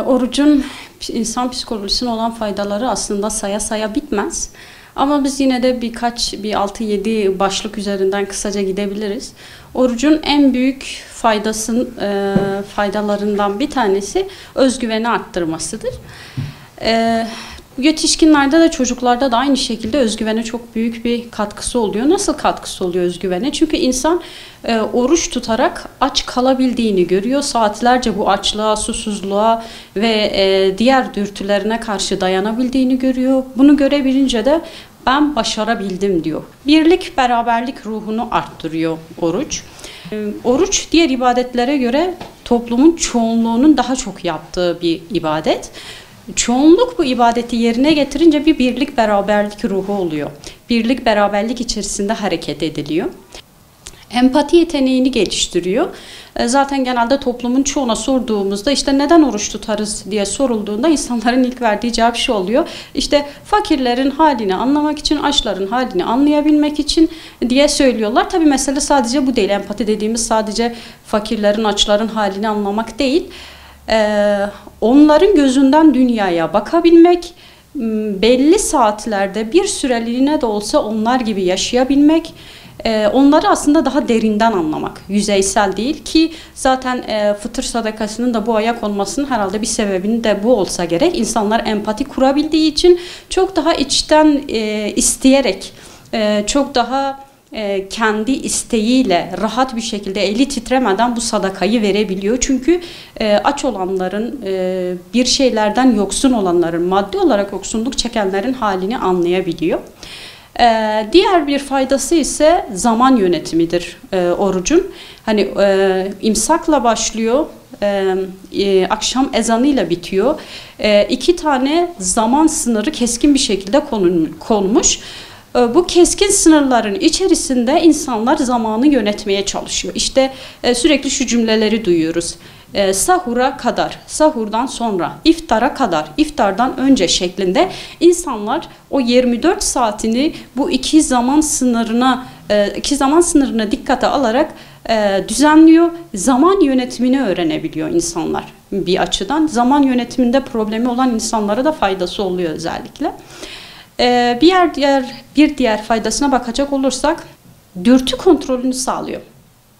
Orucun insan psikolojisine olan faydaları aslında saya saya bitmez. Ama biz yine de bir 6-7 başlık üzerinden kısaca gidebiliriz. Orucun en büyük faydalarından bir tanesi özgüveni arttırmasıdır. Yetişkinlerde de çocuklarda da aynı şekilde özgüvene çok büyük bir katkısı oluyor. Nasıl katkısı oluyor özgüvene? Çünkü insan oruç tutarak aç kalabildiğini görüyor. Saatlerce bu açlığa, susuzluğa ve diğer dürtülerine karşı dayanabildiğini görüyor. Bunu görebilince de ben başarabildim diyor. Birlik, beraberlik ruhunu arttırıyor oruç. Oruç diğer ibadetlere göre toplumun çoğunluğunun daha çok yaptığı bir ibadet. Çoğunluk bu ibadeti yerine getirince bir birlik beraberlik ruhu oluyor. Birlik beraberlik içerisinde hareket ediliyor. Empati yeteneğini geliştiriyor. Zaten genelde toplumun çoğuna sorduğumuzda işte neden oruç tutarız diye sorulduğunda insanların ilk verdiği cevap şu oluyor. İşte fakirlerin halini anlamak için, açların halini anlayabilmek için diye söylüyorlar. Tabii mesele sadece bu değil. Empati dediğimiz sadece fakirlerin, açların halini anlamak değil. Onların gözünden dünyaya bakabilmek, belli saatlerde bir süreliğine de olsa onlar gibi yaşayabilmek, onları aslında daha derinden anlamak, yüzeysel değil ki zaten fıtır sadakasının da bu ayak olmasının herhalde bir sebebinin de bu olsa gerek. İnsanlar empati kurabildiği için çok daha içten isteyerek, çok daha kendi isteğiyle rahat bir şekilde eli titremeden bu sadakayı verebiliyor. Çünkü aç olanların, bir şeylerden yoksun olanların, maddi olarak yoksunluk çekenlerin halini anlayabiliyor. Diğer bir faydası ise zaman yönetimidir orucun. Hani imsakla başlıyor, akşam ezanıyla bitiyor. 2 tane zaman sınırı keskin bir şekilde konmuş. Bu keskin sınırların içerisinde insanlar zamanı yönetmeye çalışıyor. İşte sürekli şu cümleleri duyuyoruz. Sahura kadar, sahurdan sonra, iftara kadar, iftardan önce şeklinde insanlar o 24 saatini bu iki zaman sınırına dikkate alarak düzenliyor. Zaman yönetimini öğrenebiliyor insanlar bir açıdan. Zaman yönetiminde problemi olan insanlara da faydası oluyor özellikle. Bir diğer faydasına bakacak olursak dürtü kontrolünü sağlıyor.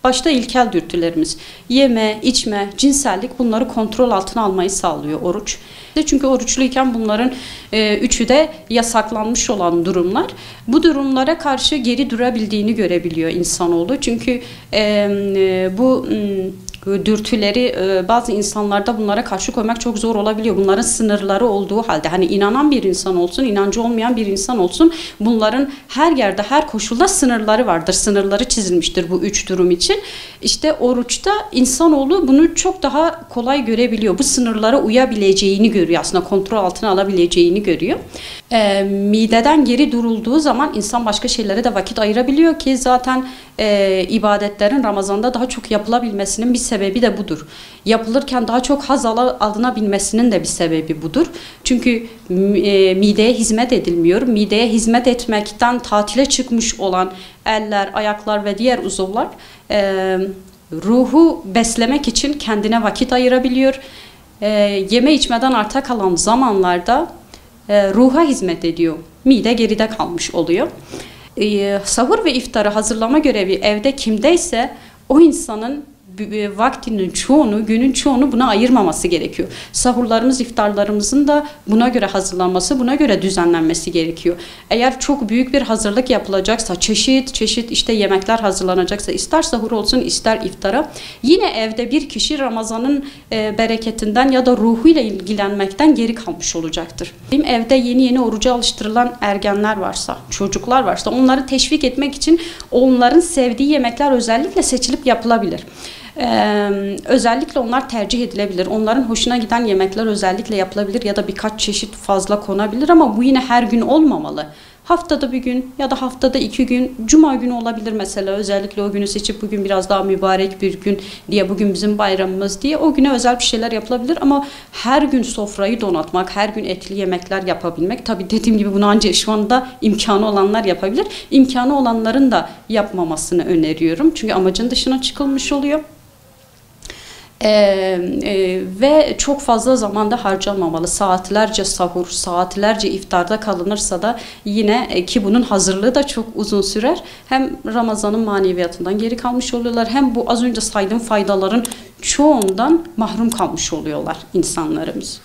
Başta ilkel dürtülerimiz, yeme, içme, cinsellik, bunları kontrol altına almayı sağlıyor oruç. Çünkü oruçluyken bunların üçü de yasaklanmış olan durumlar. Bu durumlara karşı geri durabildiğini görebiliyor insanoğlu. Çünkü bu dürtüleri bazı insanlarda bunlara karşı koymak çok zor olabiliyor. Bunların sınırları olduğu halde, hani inanan bir insan olsun, inancı olmayan bir insan olsun, bunların her yerde, her koşulda sınırları vardır. Sınırları çizilmiştir bu üç durum için. İşte oruçta insanoğlu bunu çok daha kolay görebiliyor. Bu sınırlara uyabileceğini görüyor, aslında kontrol altına alabileceğini görüyor. Mideden geri durulduğu zaman insan başka şeylere de vakit ayırabiliyor ki zaten ibadetlerin Ramazan'da daha çok yapılabilmesinin bir sebebi de budur. Yapılırken daha çok haz alınabilmesinin de bir sebebi budur. Çünkü mideye hizmet edilmiyor. Mideye hizmet etmekten tatile çıkmış olan eller, ayaklar ve diğer uzuvlar ruhu beslemek için kendine vakit ayırabiliyor. Yeme içmeden arta kalan zamanlarda ruha hizmet ediyor. Mide geride kalmış oluyor. Sahur ve iftarı hazırlama görevi evde kimdeyse o insanın vaktinin çoğunu, günün çoğunu buna ayırmaması gerekiyor. Sahurlarımız, iftarlarımızın da buna göre hazırlanması, buna göre düzenlenmesi gerekiyor. Eğer çok büyük bir hazırlık yapılacaksa, çeşit çeşit işte yemekler hazırlanacaksa, ister sahur olsun, ister iftara, yine evde bir kişi Ramazan'ın bereketinden ya da ruhuyla ilgilenmekten geri kalmış olacaktır. Evde yeni oruca alıştırılan ergenler varsa, çocuklar varsa, onları teşvik etmek için onların sevdiği yemekler özellikle seçilip yapılabilir. Özellikle onlar tercih edilebilir. Onların hoşuna giden yemekler özellikle yapılabilir ya da birkaç çeşit fazla konabilir ama bu yine her gün olmamalı. Haftada bir gün ya da haftada 2 gün, cuma günü olabilir mesela, özellikle o günü seçip bugün biraz daha mübarek bir gün diye, bugün bizim bayramımız diye o güne özel bir şeyler yapılabilir ama her gün sofrayı donatmak, her gün etli yemekler yapabilmek, tabii dediğim gibi bunu ancak şu anda imkanı olanlar yapabilir. İmkanı olanların da yapmamasını öneriyorum çünkü amacın dışına çıkılmış oluyor. Ve çok fazla zamanda harcanmamalı. Saatlerce sahur, saatlerce iftarda kalınırsa da yine ki bunun hazırlığı da çok uzun sürer. Hem Ramazan'ın maneviyatından geri kalmış oluyorlar, hem bu az önce saydığım faydaların çoğundan mahrum kalmış oluyorlar insanlarımız.